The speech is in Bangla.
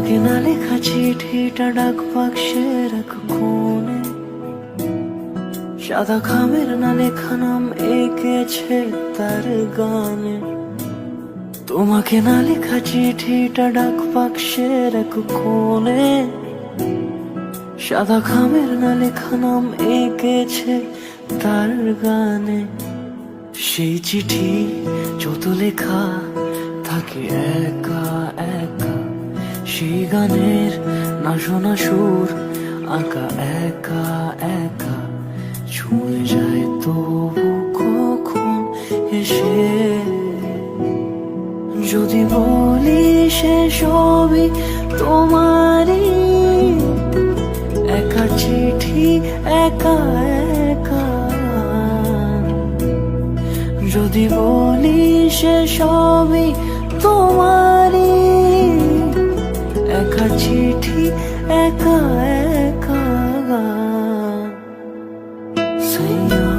তোমাকে না লেখা চিঠিটা ডাক বাক্সের এক কোণে, সাদা খামের না লেখা নাম এঁকেছে তার গানে। তোমাকে না লেখা চিঠিটা ডাক বাক্সের এক কোণে, সাদা খামের না লেখা নাম এঁকেছে তার গানে। সেই চিঠি যত লেখা থাকে একা একা, সেই গানের না শোনা সুর আঁকা একা একা, ছুঁয়ে যায় তবু কখন এসে। যদি বলি সে সবই তোমারই, একা চিঠি একা একা। যদি বলি সে সবই তোমারই, একা চিঠি একা একা। সাইয়া